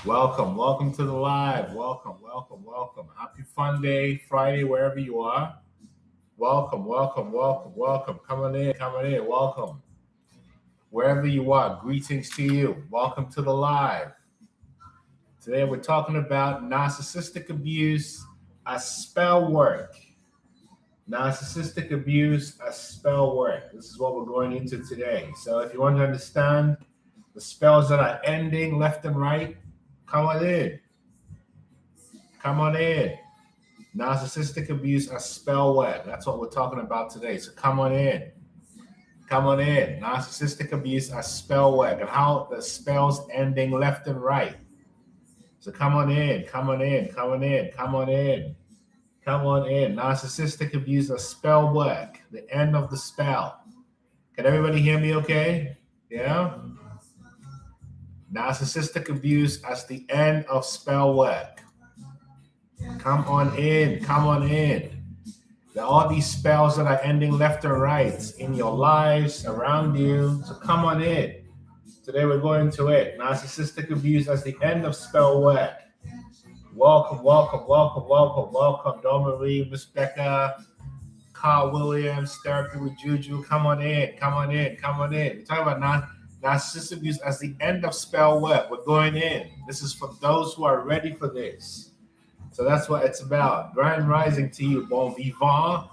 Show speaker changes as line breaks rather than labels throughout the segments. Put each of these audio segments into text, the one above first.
Welcome to the live. Welcome. Happy Fun Day, Friday, wherever you are. Welcome. Come on in. Welcome. Wherever you are, greetings to you. Welcome to the live. Today we're talking about narcissistic abuse as spell work. Narcissistic abuse as spell work. This is what we're going into today. So if you want to understand the spells that are ending left and right, come on in. Narcissistic abuse as spell work. That's what we're talking about today. So come on in. Narcissistic abuse as spell work and how the spells ending left and right. So come on in. Narcissistic abuse as spell work. The end of the spell. Can everybody hear me okay? Yeah? Narcissistic abuse as the end of spell work. Come on in. There are all these spells that are ending left and right in your lives, around you. So come on in. Today we're going to it. Narcissistic abuse as the end of spell work. Welcome. Dawn Marie, Miss Becca, Carl Williams, Therapy with Juju. Come on in. We're talking about narcissistic abuse as the end of spell work. We're going in. This is for those who are ready for this. So that's what it's about. Grand rising to you. Bon vivant.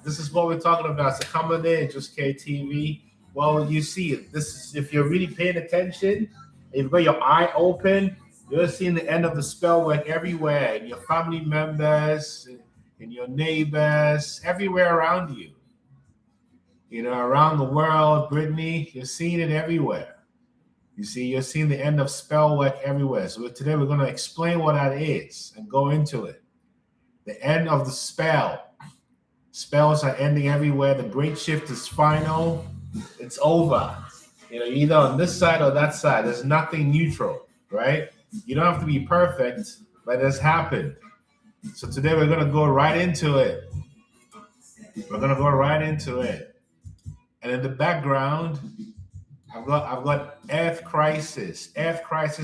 This is what we're talking about. So come on in, just KTV. Well, you see, this is if you're really paying attention, if you've got your eye open, you're seeing the end of the spell work everywhere, in your family members, in your neighbors, everywhere around you. You know, around the world, Brittany, you're seeing it everywhere. You see, you're seeing the end of spell work everywhere. So today we're going to explain what that is and go into it. The end of the spell. Spells are ending everywhere. The great shift is final. It's over. You know, either on this side or that side. There's nothing neutral, right? You don't have to be perfect, but it's happened. So today we're going to go right into it. And in the background, I've got Earth Crisis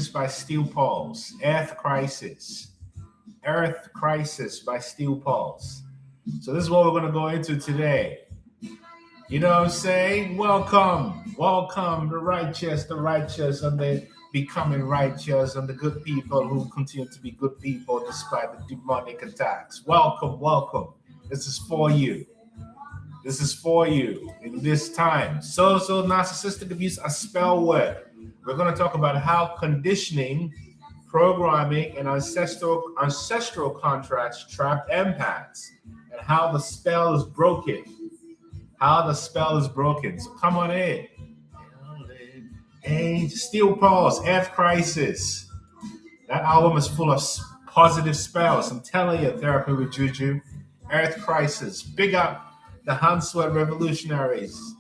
by Steel Pulse. Earth Crisis by Steel Pulse. So this is what we're going to go into today. You know what I'm saying? Welcome, the righteous, and the becoming righteous, and the good people who continue to be good people despite the demonic attacks. Welcome. This is for you. In this time. So narcissistic abuse as spell work. We're going to talk about how conditioning, programming, and ancestral contracts trap empaths, and how the spell is broken. So come on in. Hey, Steel Pulse, Earth Crisis. That album is full of positive spells. I'm telling you, Therapy with Juju. Earth Crisis. Big up the Hansworth Revolutionaries.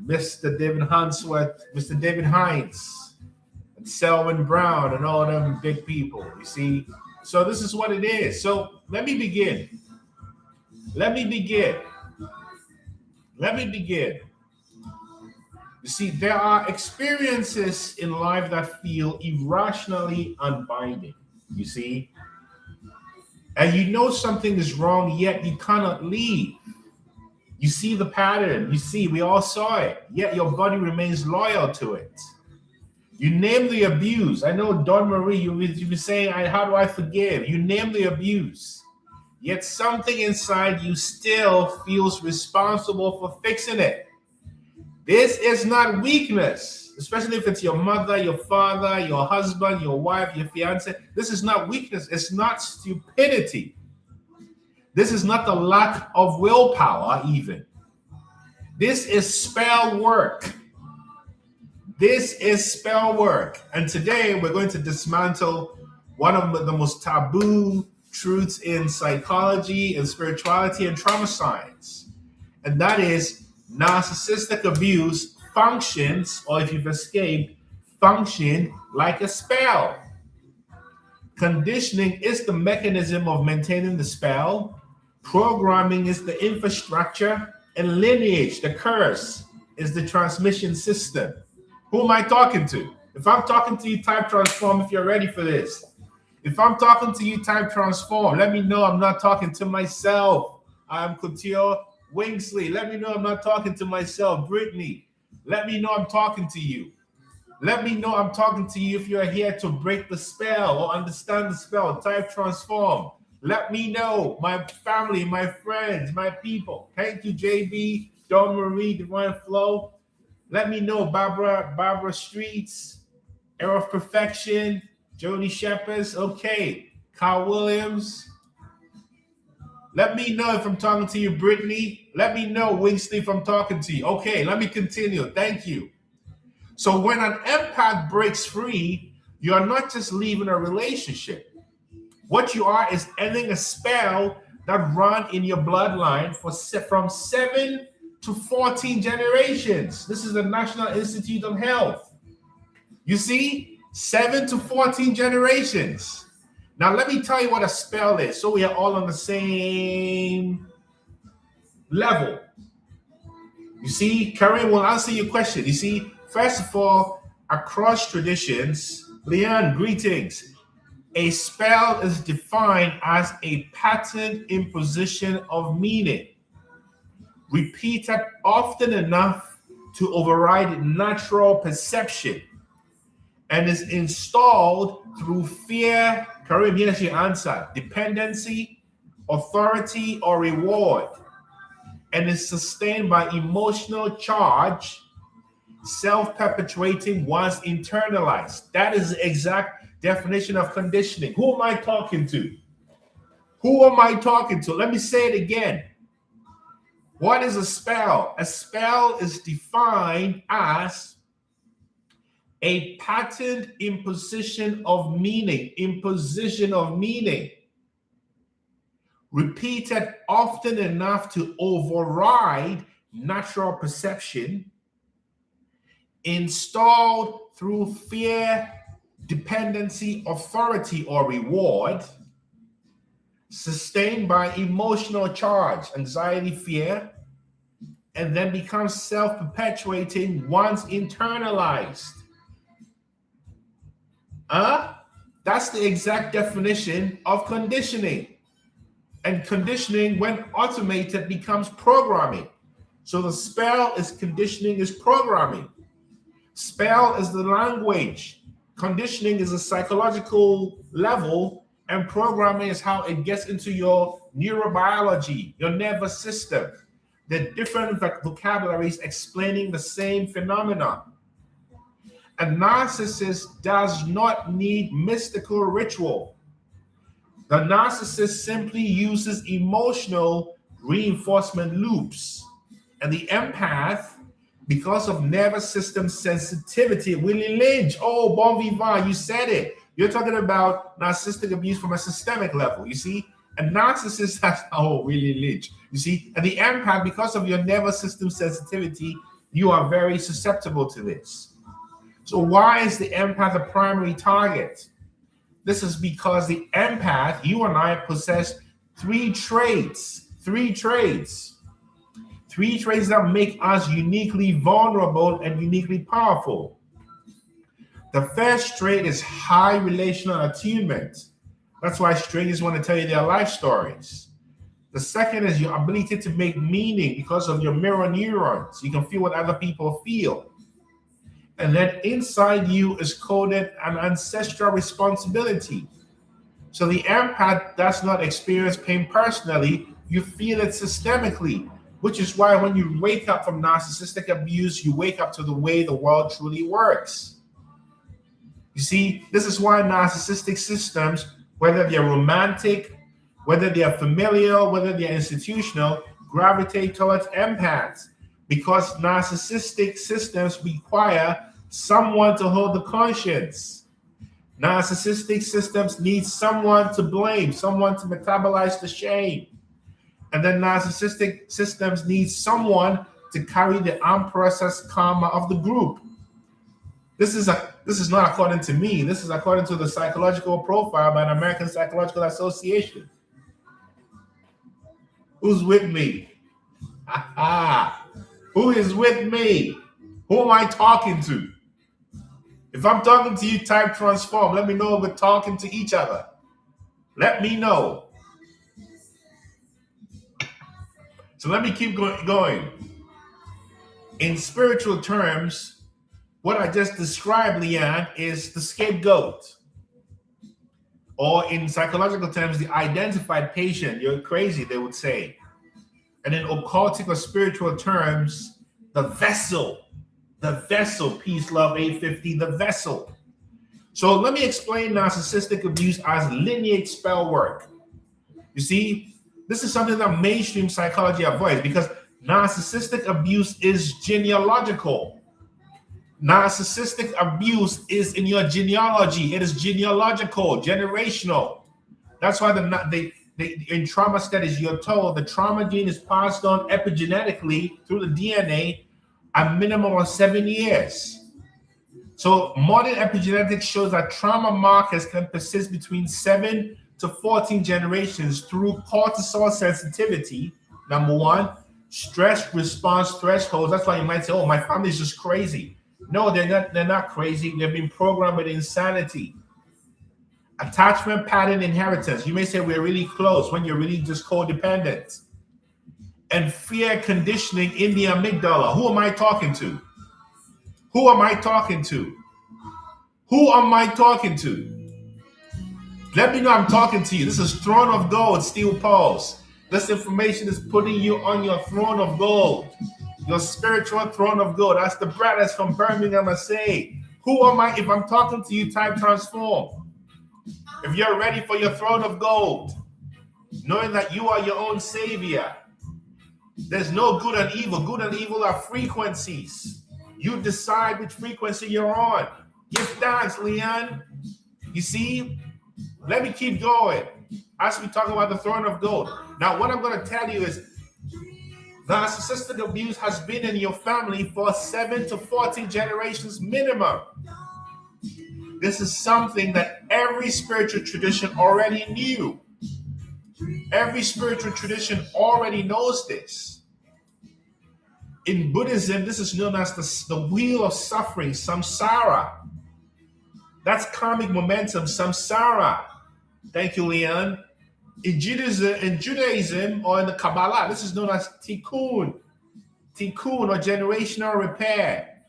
Mr. David Hansworth, Mr. David Hines, and Selwyn Brown, and all them big people. You see? So this is what it is. So let me begin. You see, there are experiences in life that feel irrationally unbinding, you see? And you know something is wrong, yet you cannot leave. You see the pattern. We all saw it, yet your body remains loyal to it. You name the abuse. I know, Dawn Marie, you've been saying, how do I forgive? You name the abuse. Yet something inside you still feels responsible for fixing it. This is not weakness, especially if it's your mother, your father, your husband, your wife, your fiance. This is not weakness. It's not stupidity. This is not the lack of willpower even. This is spell work. And today we're going to dismantle one of the most taboo truths in psychology and spirituality and trauma science. And that is narcissistic abuse functions, or if you've escaped, function like a spell. Conditioning is the mechanism of maintaining the spell. Programming is the infrastructure. And lineage, the curse, is the transmission system. Who am I talking to? If I'm talking to you, type transform if you're ready for this. If I'm talking to you, type transform. Let me know I'm not talking to myself. I'm Couture Wingsley. Let me know I'm not talking to myself. Brittany, let me know I'm talking to you. Let me know I'm talking to you if you're here to break the spell or understand the spell. Type transform. Let me know, my family, my friends, my people. Thank you, JB, Dawn Marie, Divine Flow. Let me know, Barbara Streets, Era of Perfection, Jody Shepherds. Okay, Kyle Williams. Let me know if I'm talking to you, Brittany. Let me know, Winston, if I'm talking to you. Okay, let me continue. Thank you. So when an empath breaks free, you're not just leaving a relationship. What you are is ending a spell that run in your bloodline from 7 to 14 generations. This is the National Institute of Health. You see, 7 to 14 generations. Now, let me tell you what a spell is, so we are all on the same level. You see, Karen will answer your question. You see, first of all, across traditions, Leanne, greetings. A spell is defined as a pattern imposition of meaning, repeated often enough to override natural perception, and is installed through fear, Karim, here's your answer, dependency, authority, or reward, and is sustained by emotional charge, self-perpetuating once internalized. That is the exact definition of conditioning. Who am I talking to? Who am I talking to? Let me say it again. What is a spell? A spell is defined as a patterned imposition of meaning, repeated often enough to override natural perception, installed through fear, dependency, authority, or reward, sustained by emotional charge, anxiety, fear, and then becomes self-perpetuating once internalized. That's the exact definition of conditioning. And conditioning, when automated, becomes programming. So the spell is conditioning is programming. Spell is the language. Conditioning is a psychological level, and programming is how it gets into your neurobiology, your nervous system. The different vocabularies explaining the same phenomenon. A narcissist does not need mystical ritual. The narcissist simply uses emotional reinforcement loops. And the empath, because of nervous system sensitivity, Lineage, oh, bon vivant, you said it. You're talking about narcissistic abuse from a systemic level, you see? A narcissist has, oh, Lineage, you see? And the empath, because of your nervous system sensitivity, you are very susceptible to this. So why is the empath a primary target? This is because the empath, you and I, possess three traits that make us uniquely vulnerable and uniquely powerful. The first trait is high relational attunement. That's why strangers want to tell you their life stories. The second is your ability to make meaning because of your mirror neurons. You can feel what other people feel. And then inside you is coded an ancestral responsibility. So the empath does not experience pain personally, you feel it systemically, which is why when you wake up from narcissistic abuse, you wake up to the way the world truly works. You see, this is why narcissistic systems, whether they're romantic, whether they're familial, whether they're institutional, gravitate towards empaths, because narcissistic systems require someone to hold the conscience. Narcissistic systems need someone to blame, someone to metabolize the shame. And then narcissistic systems need someone to carry the unprocessed karma of the group. This is not according to me. This is according to the psychological profile by the American Psychological Association. Who's with me? Who is with me? Who am I talking to? If I'm talking to you, type transform. Let me know if we're talking to each other. Let me know. So let me keep going. In spiritual terms, what I just described, Leanne, is the scapegoat. Or in psychological terms, the identified patient. You're crazy, they would say. And in occultic or spiritual terms, the vessel. The vessel, peace, love, 850, the vessel. So let me explain narcissistic abuse as lineage spell work. You see, this is something that mainstream psychology avoids because narcissistic abuse is genealogical. Narcissistic abuse is in your genealogy. It is genealogical, generational. That's why in trauma studies, you're told the trauma gene is passed on epigenetically through the DNA a minimum of 7 years. So modern epigenetics shows that trauma markers can persist between 7 to 14 generations through cortisol sensitivity, number one, stress response thresholds. That's why you might say, oh, my family's just crazy. No, they're not crazy. They've been programmed with insanity. Attachment pattern inheritance. You may say we're really close when you're really just codependent. And fear conditioning in the amygdala. Who am I talking to? Who am I talking to? Who am I talking to? Let me know I'm talking to you. This is Throne of Gold, Steel Pulse. This information is putting you on your throne of gold. Your spiritual throne of gold. That's the brothers from Birmingham say. Who am I? If I'm talking to you, type transform. If you're ready for your throne of gold, knowing that you are your own savior. There's no good and evil. Good and evil are frequencies. You decide which frequency you're on. Give thanks, Leanne. You see? Let me keep going as we talk about the throne of gold. Now, what I'm going to tell you is narcissistic abuse has been in your family for 7 to 14 generations minimum. This is something that every spiritual tradition already knew. Every spiritual tradition already knows this. In Buddhism, this is known as the wheel of suffering, samsara. That's karmic momentum, samsara. Thank you, Leon. In Judaism or in the Kabbalah, this is known as tikkun or generational repair.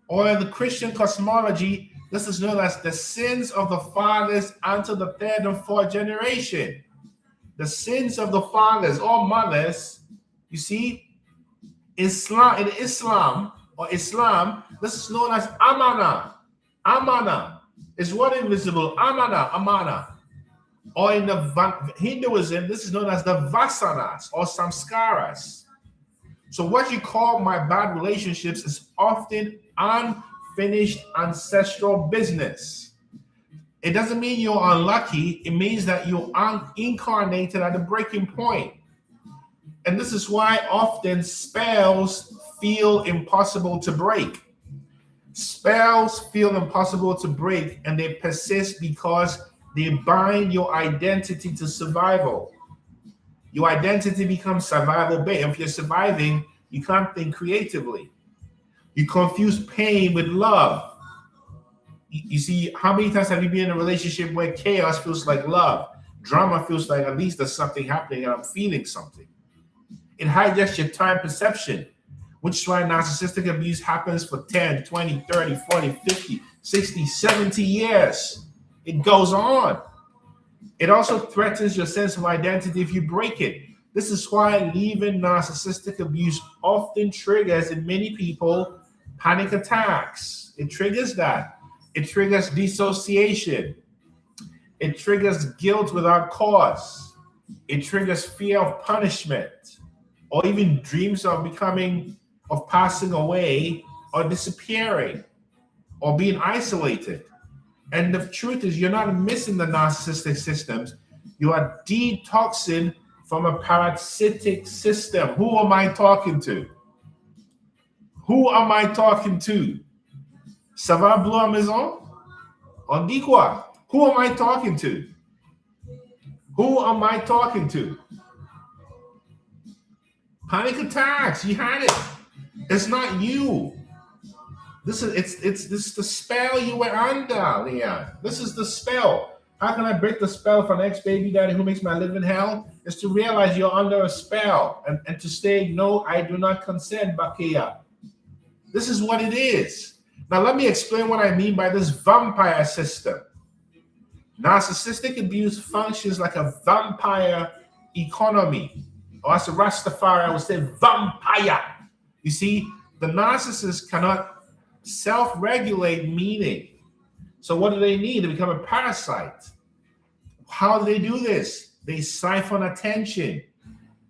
Or in the Christian cosmology, this is known as the sins of the fathers unto the third and fourth generation. The sins of the fathers or mothers, you see, in Islam, this is known as amana. Amana is what invisible, amana. Or in the Hinduism, this is known as the vasanas or samskaras. So what you call my bad relationships is often unfinished ancestral business. It doesn't mean you're unlucky. It means that you're incarnated at the breaking point. And this is why often spells feel impossible to break. Spells feel impossible to break, and they persist because they bind your identity to survival. Your identity becomes survival based. If you're surviving, you can't think creatively. You confuse pain with love. You see, how many times have you been in a relationship where chaos feels like love? Drama feels like at least there's something happening and I'm feeling something. It hijacks your time perception, which is why narcissistic abuse happens for 10, 20, 30, 40, 50, 60, 70 years. It goes on. It also threatens your sense of identity if you break it. This is why leaving narcissistic abuse often triggers in many people panic attacks. It triggers that. It triggers dissociation. It triggers guilt without cause. It triggers fear of punishment, or even dreams of passing away or disappearing or being isolated. And the truth is, you're not missing the narcissistic systems. You are detoxing from a parasitic system. Who am I talking to? Who am I talking to? Ça va, Blue à maison? On dit quoi? Who am I talking to? Who am I talking to? Panic attacks. You had it. It's not you. This is the spell you were under, Leon. This is the spell. How can I break the spell for an ex-baby daddy who makes my living hell? Is to realize you're under a spell and to say, no, I do not consent, Bakia. This is what it is. Now let me explain what I mean by this vampire system. Narcissistic abuse functions like a vampire economy. Or as a Rastafari would say, vampire. You see, the narcissist cannot self-regulate meaning. So what do they need? They become a parasite. How do they do this? They siphon attention.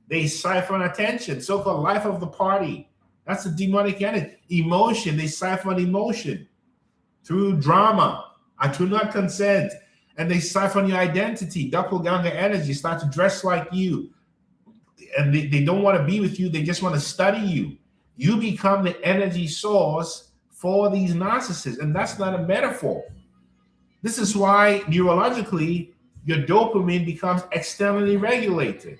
They siphon attention. So-called life of the party. That's a demonic energy. Emotion. They siphon emotion through drama. I do not consent. And they siphon your identity. Doppelganger energy. Start to dress like you. And they don't want to be with you. They just want to study you. You become the energy source for these narcissists. And that's not a metaphor. This is why neurologically, your dopamine becomes externally regulated.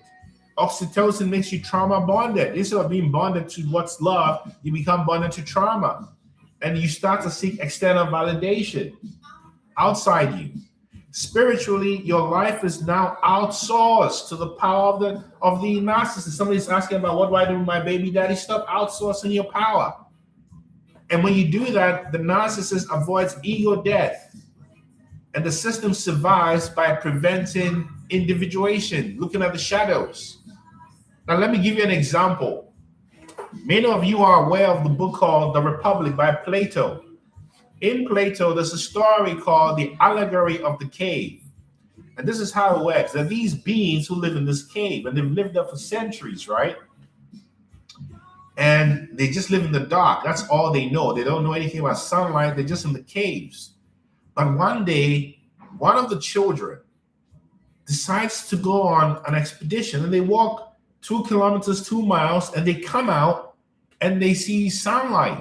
Oxytocin makes you trauma bonded. Instead of being bonded to what's love, you become bonded to trauma. And you start to seek external validation outside you. Spiritually, your life is now outsourced to the power of the narcissist. Somebody's asking about, what do I do with my baby daddy? Stop outsourcing your power. And when you do that, the narcissist avoids ego death. And the system survives by preventing individuation, looking at the shadows. Now, let me give you an example. Many of you are aware of the book called The Republic by Plato. In Plato, there's a story called The Allegory of the Cave. And this is how it works. There are these beings who live in this cave, and they've lived there for centuries, right? And they just live in the dark. That's all they know. They don't know anything about sunlight. They're just in the caves. But one day, one of the children decides to go on an expedition, and they walk 2 kilometers, 2 miles, and they come out and they see sunlight.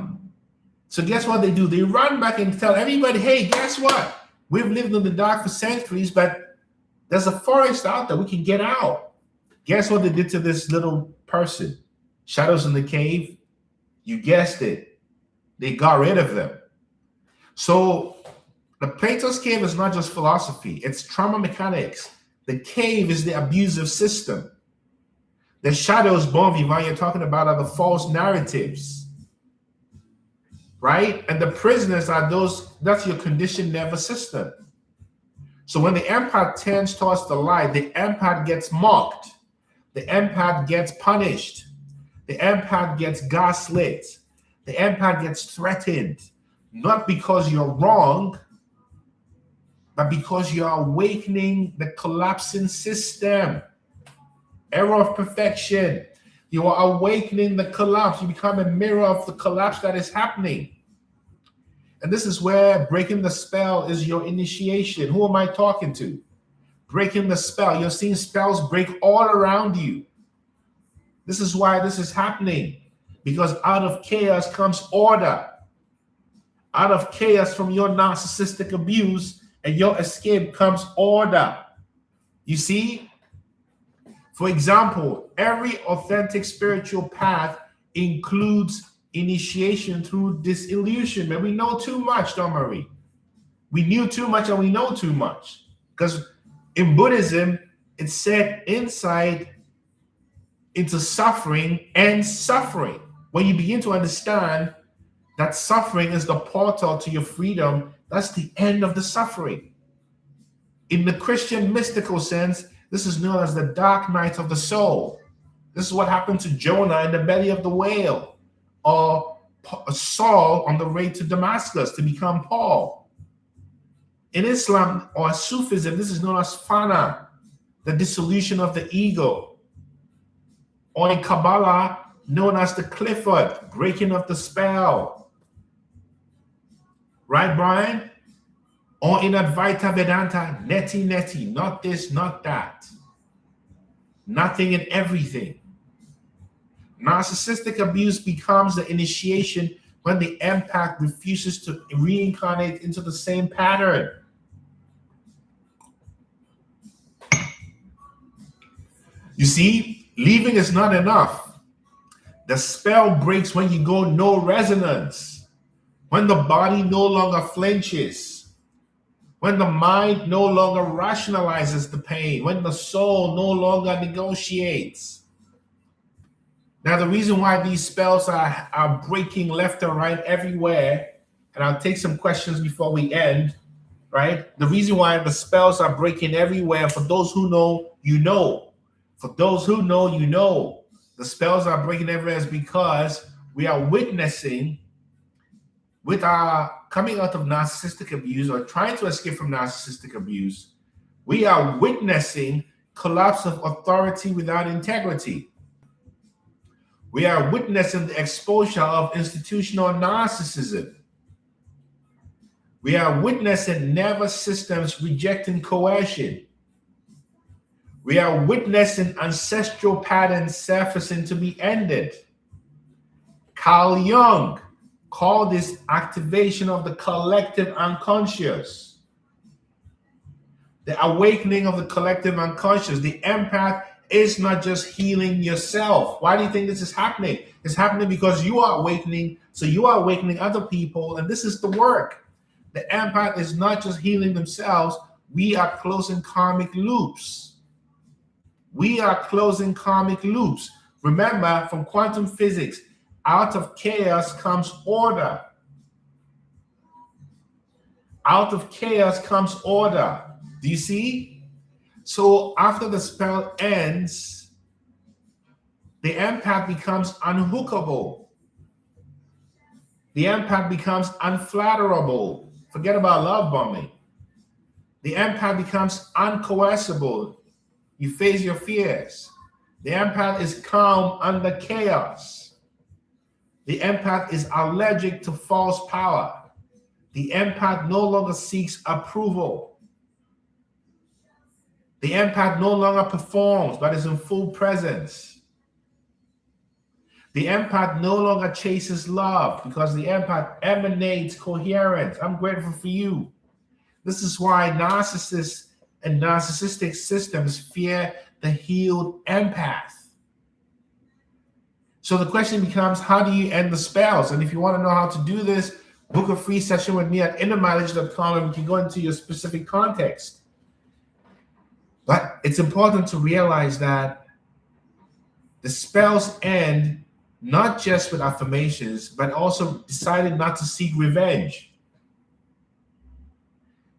So guess what they do? They run back and tell everybody, hey, guess what? We've lived in the dark for centuries, but there's a forest out there. We can get out. Guess what they did to this little person? Shadows in the cave. You guessed it. They got rid of them. So the Plato's cave is not just philosophy. It's trauma mechanics. The cave is the abusive system. The shadows, bon vivant, you're talking about are the false narratives. Right? And the prisoners are those, that's your conditioned nervous system. So when the empath turns towards the light, the empath gets mocked. The empath gets punished. The empath gets gaslit. The empath gets threatened. Not because you're wrong, but because you're awakening the collapsing system. Error of perfection. You are awakening the collapse. You become a mirror of the collapse that is happening. And this is where breaking the spell is your initiation. Who am I talking to? Breaking the spell. You're seeing spells break all around you. This is why this is happening. Because out of chaos comes order. Out of chaos from your narcissistic abuse and your escape comes order. You see? For example, every authentic spiritual path includes initiation through disillusionment. We know too much, don't we? We knew too much and we know too much. Because in Buddhism, it's said insight into suffering and suffering. When you begin to understand that suffering is the portal to your freedom, that's the end of the suffering. In the Christian mystical sense, this is known as the dark night of the soul. This is what happened to Jonah in the belly of the whale, or Saul on the way to Damascus to become Paul. In Islam or Sufism, this is known as fana, the dissolution of the ego. Or in Kabbalah, known as the Clifford, breaking of the spell. Right, Brian? Or in Advaita Vedanta, neti neti, not this, not that. Nothing and everything. Narcissistic abuse becomes the initiation when the empath refuses to reincarnate into the same pattern. You see, leaving is not enough. The spell breaks when you go no resonance. when the body no longer flinches, when the mind no longer rationalizes the pain, when the soul no longer negotiates. Now, the reason why these spells are breaking left and right everywhere, and I'll take some questions before we end, right? The reason why the spells are breaking everywhere, for those who know, you know. For those who know, you know. The spells are breaking everywhere is because we are witnessing, with our coming out of narcissistic abuse or trying to escape from narcissistic abuse, we are witnessing collapse of authority without integrity. We are witnessing the exposure of institutional narcissism. We are witnessing nervous systems rejecting coercion. We are witnessing ancestral patterns surfacing to be ended. Carl Jung called this activation of the collective unconscious. The awakening of the collective unconscious. The empath is not just healing yourself. Why do you think this is happening? It's happening because you are awakening, so you are awakening other people, and this is the work. The empath is not just healing themselves. We are closing karmic loops. We are closing karmic loops. Remember, from quantum physics, out of chaos comes order. Out of chaos comes order. Do you see? So after the spell ends, the empath becomes unhookable. The empath becomes unflatterable. Forget about love bombing. The empath becomes uncoercible. You face your fears. The empath is calm under chaos. The empath is allergic to false power. The empath no longer seeks approval. The empath no longer performs, but is in full presence. The empath no longer chases love because the empath emanates coherence. I'm grateful for you. This is why narcissists and narcissistic systems fear the healed empath. So the question becomes, how do you end the spells? And if you want to know how to do this, book a free session with me at innermileage.com and we can go into your specific context. But it's important to realize that the spells end not just with affirmations, but also deciding not to seek revenge.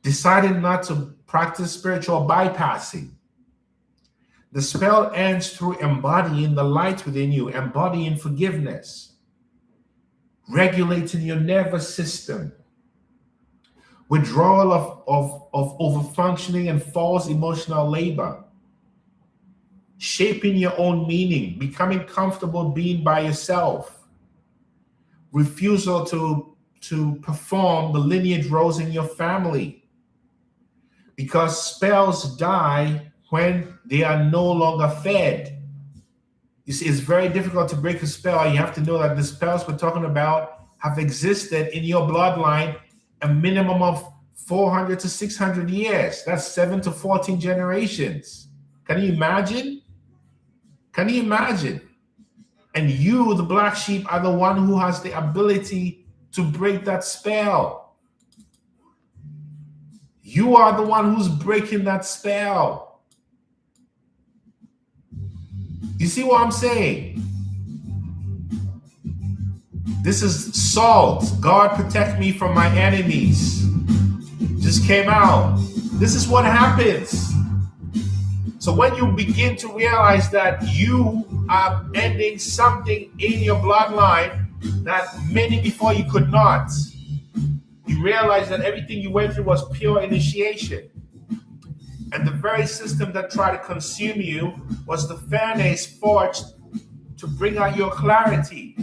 Deciding not to practice spiritual bypassing. The spell ends through embodying the light within you, embodying forgiveness, regulating your nervous system, withdrawal of overfunctioning and false emotional labor, shaping your own meaning, becoming comfortable being by yourself, refusal to perform the lineage roles in your family. Because spells die when they are no longer fed. You see, it's very difficult to break a spell. You have to know that the spells we're talking about have existed in your bloodline a minimum of 400 to 600 years. That's 7 to 14 generations. Can you imagine? Can you imagine? And you, the black sheep, are the one who has the ability to break that spell. You are the one who's breaking that spell. You see what I'm saying? This is salt. God protect me from my enemies. Just came out. This is what happens. So when you begin to realize that you are ending something in your bloodline that many before you could not, you realize that everything you went through was pure initiation. And the very system that tried to consume you was the furnace forged to bring out your clarity.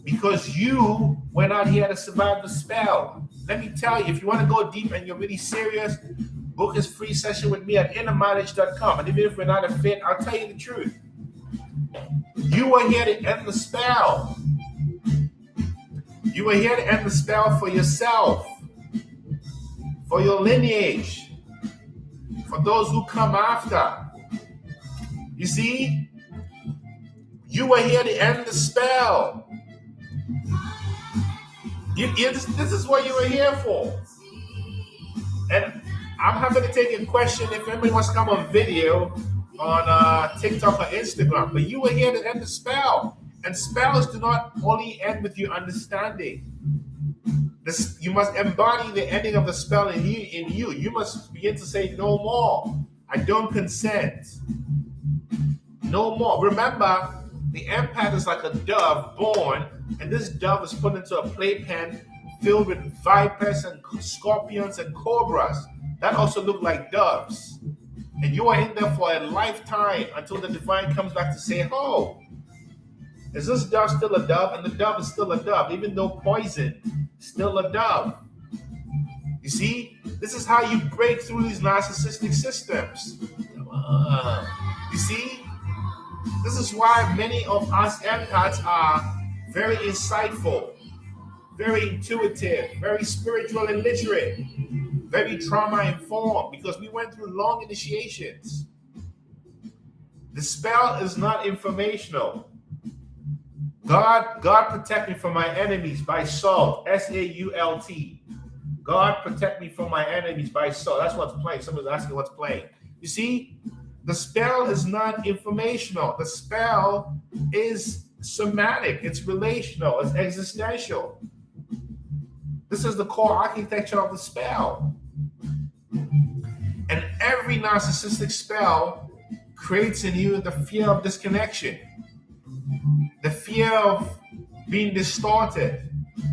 Because you went out here to survive the spell. Let me tell you, if you want to go deep and you're really serious, book this free session with me at innermileage.com. And even if we're not a fit, I'll tell you the truth. You are here to end the spell. You are here to end the spell for yourself, for your lineage, for those who come after. You see, you are here to end the spell. This is what you were here for. And I'm happy to take a question if anybody wants to come on video on TikTok or Instagram. But you were here to end the spell. And spells do not only end with your understanding. You must embody the ending of the spell in you. You must begin to say, no more. I don't consent. No more. Remember, the empath is like a dove born, and this dove is put into a playpen filled with vipers and scorpions and cobras that also look like doves. And you are in there for a lifetime until the divine comes back to say, oh, is this dove still a dove? And the dove is still a dove, even though poison, still a dove. You see, this is how you break through these narcissistic systems. You see, this is why many of us empaths are very insightful, very intuitive, very spiritual and literate, very trauma informed, because we went through long initiations. The spell is not informational. God protect me from my enemies by salt, S-A-U-L-T. God protect me from my enemies by salt. That's what's playing. Somebody's asking what's playing. You see, the spell is not informational. The spell is somatic. It's relational. It's existential. This is the core architecture of the spell. And every narcissistic spell creates in you the fear of disconnection, the fear of being distorted.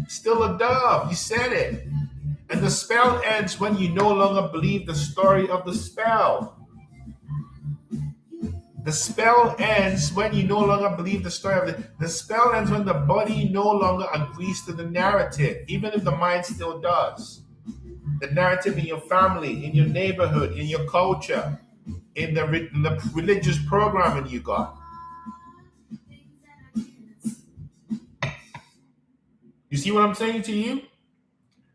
Still a dove, you said it. And the spell ends when you no longer believe the story of the spell. The spell ends when you no longer believe the story of the spell ends when the body no longer agrees to the narrative, even if the mind still does. The narrative in your family, in your neighborhood, in your culture, in the religious programming you got. You see what I'm saying to you?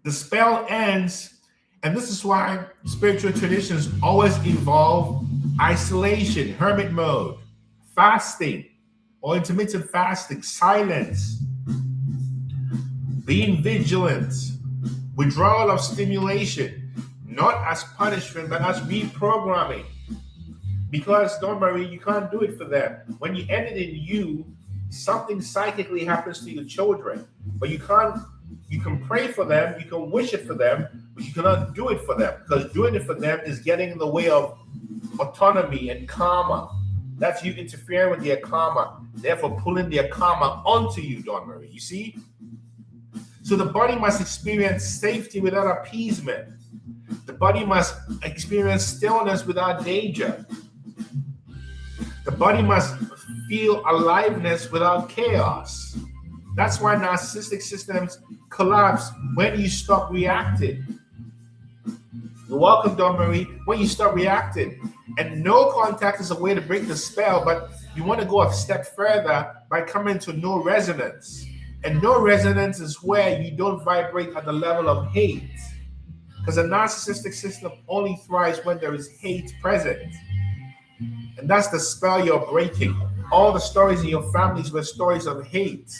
The spell ends, and this is why spiritual traditions always involve isolation, hermit mode, fasting, or intermittent fasting, silence, being vigilant, withdrawal of stimulation, not as punishment, but as reprogramming. Because don't worry, you can't do it for them. When you end it in you, something psychically happens to your children, but you can't. You can pray for them, you can wish it for them, but you cannot do it for them, because doing it for them is getting in the way of autonomy and karma. That's you interfering with their karma, therefore pulling their karma onto you, Don Marie. You see? So the body must experience safety without appeasement. The body must experience stillness without danger. The body must feel aliveness without chaos. That's why narcissistic systems collapse when you stop reacting. You're welcome, Don Marie. When you stop reacting. And no contact is a way to break the spell, but you want to go a step further by coming to no resonance. And no resonance is where you don't vibrate at the level of hate. Because a narcissistic system only thrives when there is hate present. And that's the spell you're breaking. All the stories in your families were stories of hate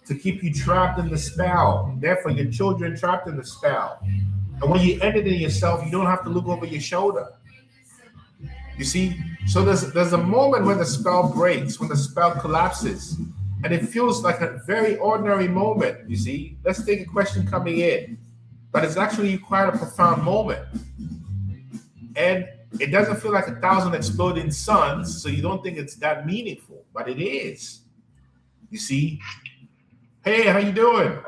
to keep you trapped in the spell. Therefore, your children trapped in the spell. And when you end it in yourself, you don't have to look over your shoulder. You see? So there's a moment when the spell breaks, when the spell collapses. And it feels like a very ordinary moment, you see? Let's take a question coming in. But it's actually quite a profound moment. And it doesn't feel like 1,000 exploding suns, so you don't think it's that meaningful. But it is. You see? Hey, how you doing?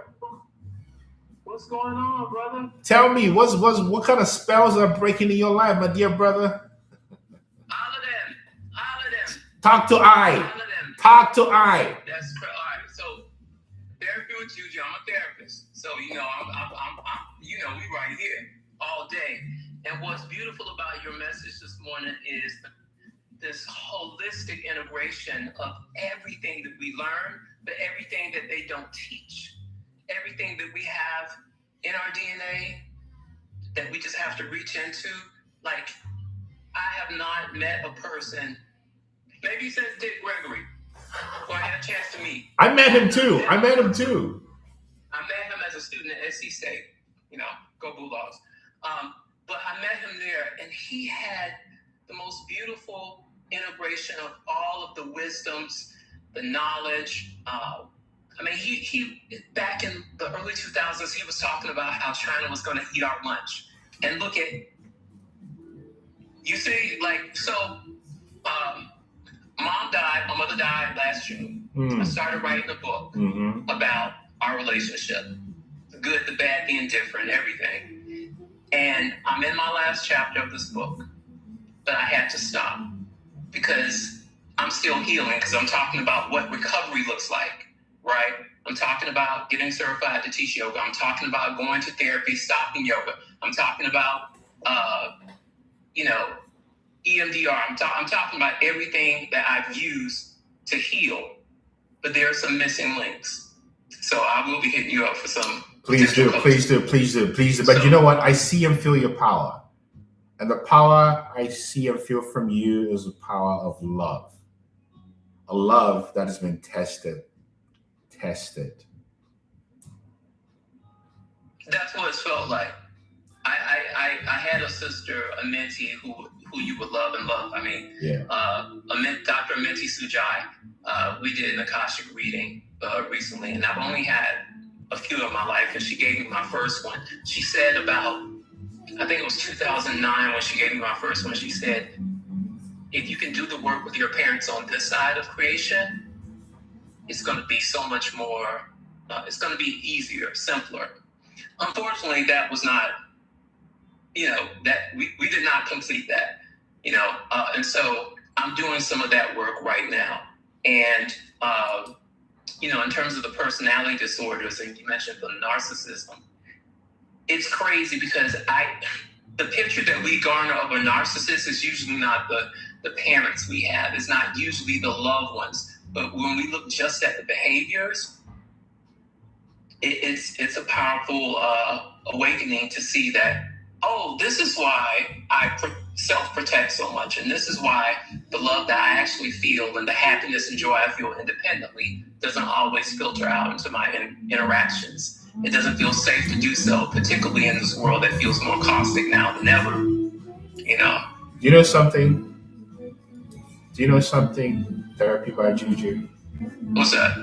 What's going on, brother?
Tell me, what kind of spells are breaking in your life, my dear brother?
All of them.
Talk to I.
All of them.
Talk to I.
That's correct. All right. So, therapy with you, I'm a therapist. So, I'm we right here all day. And what's beautiful about your message this morning is this holistic integration of everything that we learn, but everything that they don't teach, everything that we have in our DNA that we just have to reach into. Like, I have not met a person, maybe he says Dick Gregory, who I had a chance to meet.
I met him too.
I met him as a student at SC State. You know, go Bulldogs. But I met him there, and he had the most beautiful integration of all of the wisdoms, the knowledge. I mean, he back in the early 2000s, he was talking about how China was going to eat our lunch. And look at, you see, like, so mom died, my mother died last June. I started writing a book about our relationship, the good, the bad, the indifferent, everything. And I'm in my last chapter of this book, but I had to stop because I'm still healing, because I'm talking about what recovery looks like. Right? I'm talking about getting certified to teach yoga. I'm talking about going to therapy, stopping yoga. I'm talking about, EMDR. I'm talking about everything that I've used to heal, but there are some missing links. So I will be hitting you up for some. Please do.
But you know what? I see and feel your power. And the power I see and feel from you is the power of love. A love that has been tested.
That's what it felt like. I had a sister, a mentee who you would love and love. I mean, Dr. Amenti Sujai. We did an Akashic reading recently, and I've only had a few in my life, and she gave me my first one. She said about, I think it was 2009 when she gave me my first one. She said, if you can do the work with your parents on this side of creation, it's going to be so much more, it's going to be easier, simpler. Unfortunately, that was not, that we did not complete that, and so I'm doing some of that work right now. And, in terms of the personality disorders, and you mentioned the narcissism, it's crazy because the picture that we garner of a narcissist is usually not the parents we have. It's not usually the loved ones. But when we look just at the behaviors, it's a powerful awakening to see that, this is why I self-protect so much. And this is why the love that I actually feel and the happiness and joy I feel independently doesn't always filter out into my interactions. It doesn't feel safe to do so, particularly in this world that feels more caustic now than ever.
Do you know something? Therapy by Juju.
What's that?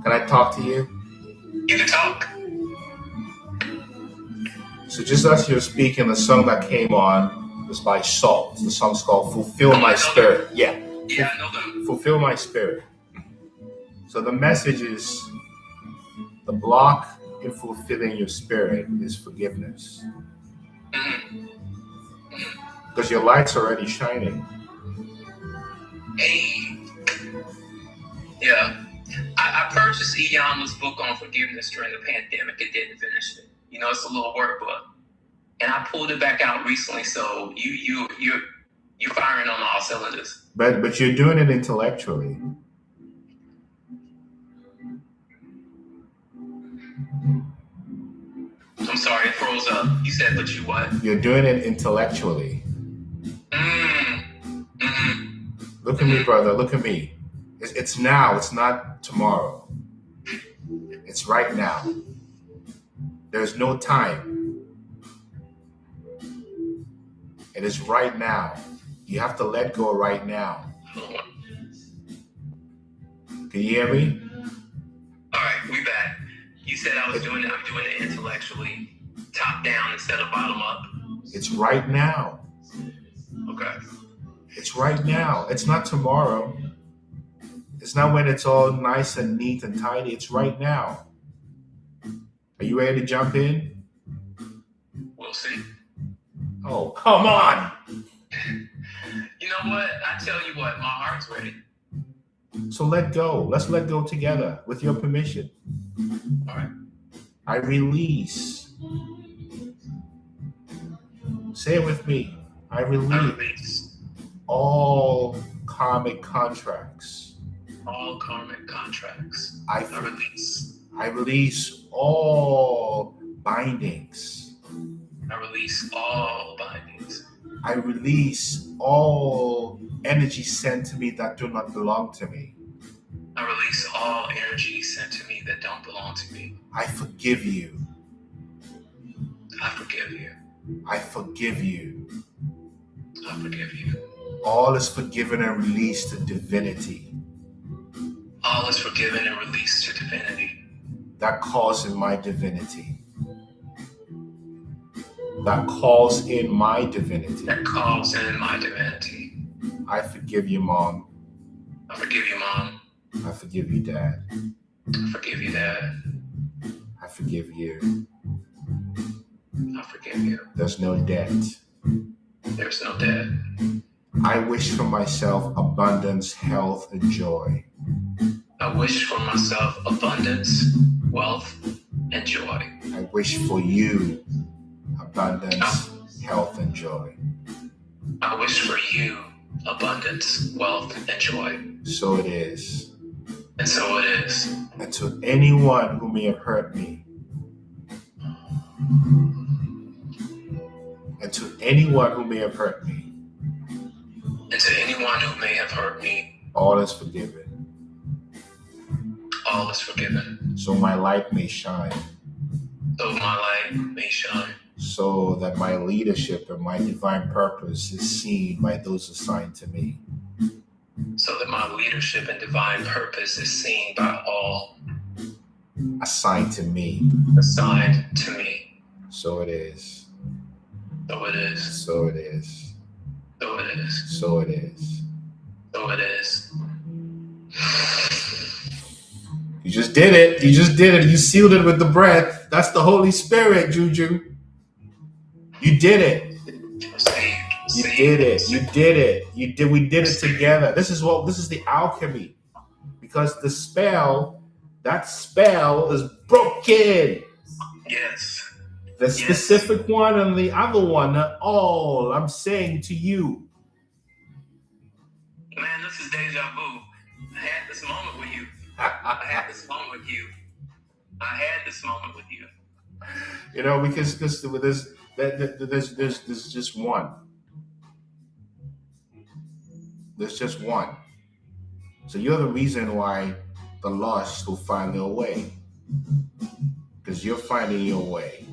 Can I talk to you?
You can talk.
So just as you're speaking, the song that came on was by Salt. The song's called Fulfill My Spirit.
Yeah, I know them.
Fulfill My Spirit. So the message is, the block in fulfilling your spirit is forgiveness. Because your light's already shining.
Hey. Yeah. I purchased Iyama's book on forgiveness during the pandemic and didn't finish it. It's a little workbook. And I pulled it back out recently, so you're firing on all cylinders.
But you're doing it intellectually.
I'm sorry, it froze up. You said, but you what?
You're doing it intellectually. Look at me, brother. Look at me. It's now. It's not tomorrow. It's right now. There's no time. It is right now. You have to let go right now. Can you hear me?
All right, we back. You said I'm doing it intellectually, top down instead of bottom up.
It's right now.
Okay.
It's right now. It's not tomorrow. It's not when it's all nice and neat and tidy. It's right now. Are you ready to jump in?
We'll see.
Oh, come on.
You know what? I tell you what, my heart's ready.
So let go. Let's let go together with your permission.
All right.
I release. Say it with me. I release all karmic contracts.
All karmic contracts.
I release all bindings.
I release all bindings.
I release all energy sent to me that do not belong to me.
I release all energy sent to me that don't belong to me.
I forgive you.
I forgive you.
I forgive you.
I forgive you.
All is forgiven and released to divinity.
All is forgiven and released to divinity.
That calls in my divinity. That calls in my divinity.
That calls in my divinity.
I forgive you, Mom.
I forgive you, Mom.
I forgive you, Dad.
I forgive you, Dad.
I forgive you.
I forgive you.
There's no debt.
There's no debt.
I wish for myself abundance, health, and joy.
I wish for myself abundance, wealth, and joy.
I wish for you abundance, health, and joy.
I wish for you abundance, wealth, and joy.
So it is.
And so it is.
And to anyone who may have hurt me, and to anyone who may have hurt me,
and to anyone who may have hurt me,
all is forgiven.
All is forgiven.
So my light may shine.
So my light may shine.
So that my leadership and my divine purpose is seen by those assigned to me.
So that my leadership and divine purpose is seen by all
assigned to me.
Assigned to me.
So it is.
So it is.
So it is.
So it is.
So it is.
So it is.
You just did it. You just did it. You sealed it with the breath. That's the Holy Spirit, Juju. You did it. You did it. You did it. You did. We did it together. This is the alchemy. Because the spell, that spell is broken.
Yes.
The specific one and the other one are all I'm saying to you.
Man, this is deja vu. I had this moment with you. I had this moment with you.
You know, because there's just one. There's just one. So you're the reason why the lost will find their way. Because you're finding your way.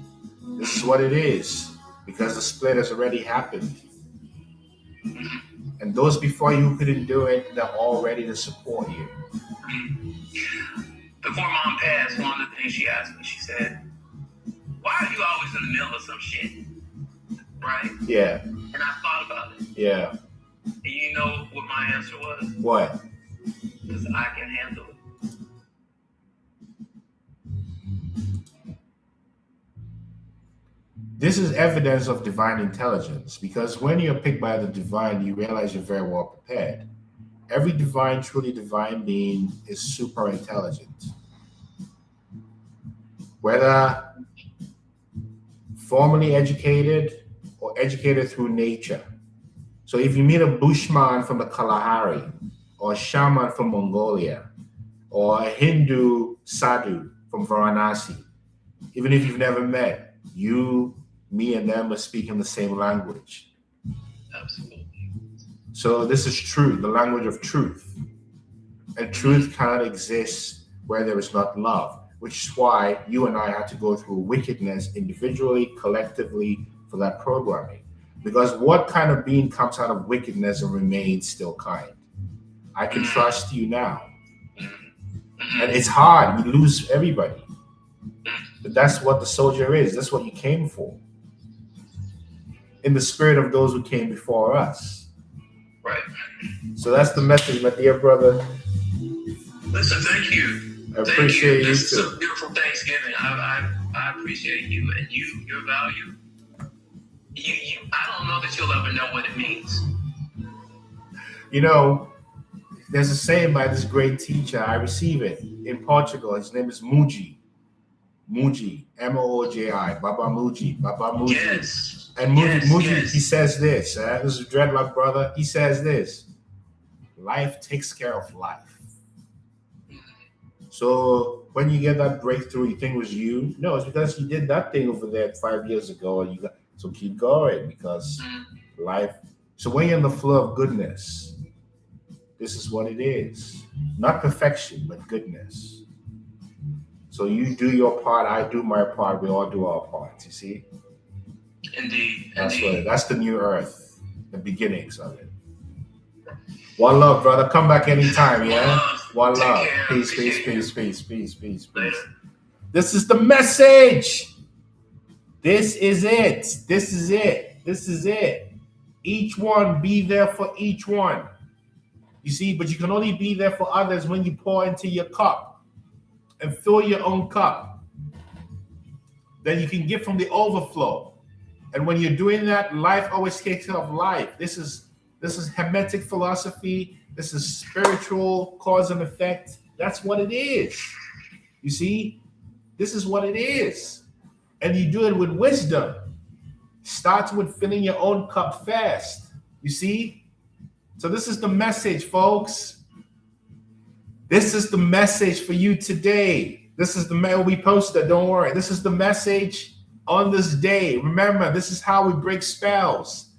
This is what it is. Because the split has already happened. And those before you who couldn't do it, they're all ready to support you.
Before Mom passed, one of the things she asked me, she said, "Why are you always in the middle of some shit?" Right?
Yeah.
And I thought about it.
Yeah.
And you know what my answer was?
What?
Because I can handle it.
This is evidence of divine intelligence, because when you're picked by the divine, you realize you're very well prepared. Every divine, truly divine being is super intelligent. Whether formally educated or educated through nature. So if you meet a Bushman from the Kalahari, or a shaman from Mongolia, or a Hindu sadhu from Varanasi, even if you've never met, you, me, and them are speaking the same language.
Absolutely.
So this is truth, the language of truth. And truth cannot exist where there is not love, which is why you and I had to go through wickedness individually, collectively for that programming. Because what kind of being comes out of wickedness and remains still kind? I can trust you now. And it's hard. We lose everybody. But that's what the soldier is. That's what you came for. In the spirit of those who came before us.
Right.
So that's the message, my dear brother.
Listen, thank you.
I appreciate you too.
This is a beautiful Thanksgiving. I appreciate you and your value. I don't know that you'll ever know what it means.
You know, there's a saying by this great teacher. I receive it in Portugal. His name is Muji. Muji, Mooji, Baba Muji, Baba Muji.
Yes.
And Muji,
yes.
He says this. This is Dreadlock brother. He says this. Life takes care of life. So when you get that breakthrough, you think it was you? No, it's because you did that thing over there 5 years ago. And so keep going, because life. So when you're in the flow of goodness, this is what it is. Not perfection, but goodness. So you do your part, I do my part, we all do our parts, you see?
Indeed.
That's the new earth, the beginnings of it. One love, brother. Come back anytime, yeah? One love. Peace.
Later.
This is the message. This is it. Each one, be there for each one. You see, but you can only be there for others when you pour into your cup and fill your own cup. Then you can give from the overflow. And when you're doing that, life always takes care of life. This is Hermetic philosophy. This is spiritual cause and effect. That's what it is. You see, this is what it is. And you do it with wisdom. Starts with filling your own cup fast. You see? So this is the message, folks. This is the message for you today. This is the mail we posted. Don't worry. This is the message on this day. Remember, this is how we break spells.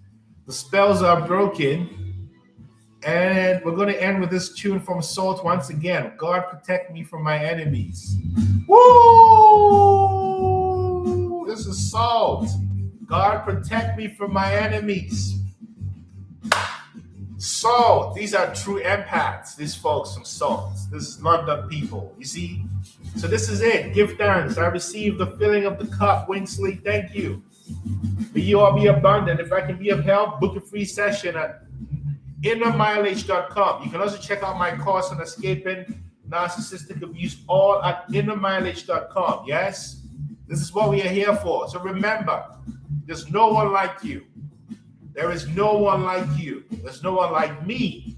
The spells are broken. And we're going to end with this tune from Salt once again. God, protect me from my enemies. Woo! This is Salt. God, protect me from my enemies. Salt. These are true empaths. These folks from Salt. This is London people. You see? So this is it. Give thanks. I received the filling of the cup. Winsley, thank you. May you all be abundant. If I can be of help, book a free session at innermileage.com. You can also check out my course on escaping narcissistic abuse, all at innermileage.com. Yes? This is what we are here for. So remember, there's no one like you. There is no one like you. There's no one like me.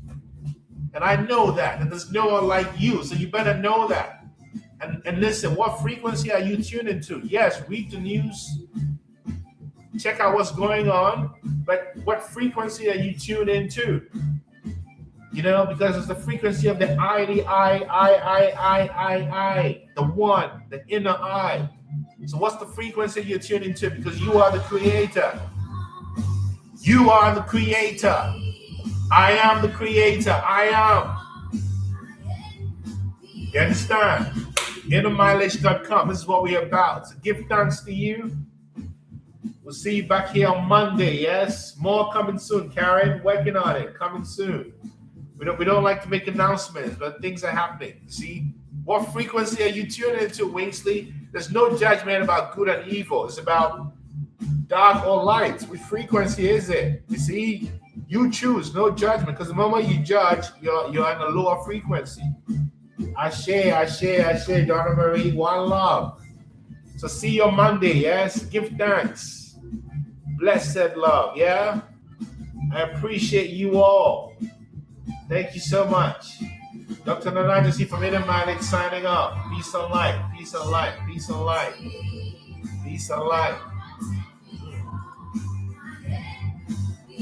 And I know that. And there's no one like you. So you better know that. And listen, what frequency are you tuned into? Yes, read the news. Check out what's going on. But what frequency are you tuned into? You know, because it's the frequency of the I, the one, the inner I. So what's the frequency you're tuned into? Because you are the creator. You are the creator. I am the creator. I am. You understand? Innermileage.com. This is what we're about. So give thanks to you. We'll see you back here on Monday, yes? More coming soon, Karen. Working on it. Coming soon. We don't like to make announcements, but things are happening. See? What frequency are you tuning into, Wingsley? There's no judgment about good and evil. It's about dark or light. Which frequency is it? You see? You choose. No judgment. Because the moment you judge, you're in a lower frequency. Ashe, Donna Marie. One love. So see you on Monday, yes? Give thanks. Blessed love, yeah? I appreciate you all. Thank you so much. Dr. Nana Gyesie from Inner Mileage signing off. Peace and light, peace and light, peace and light, peace and light.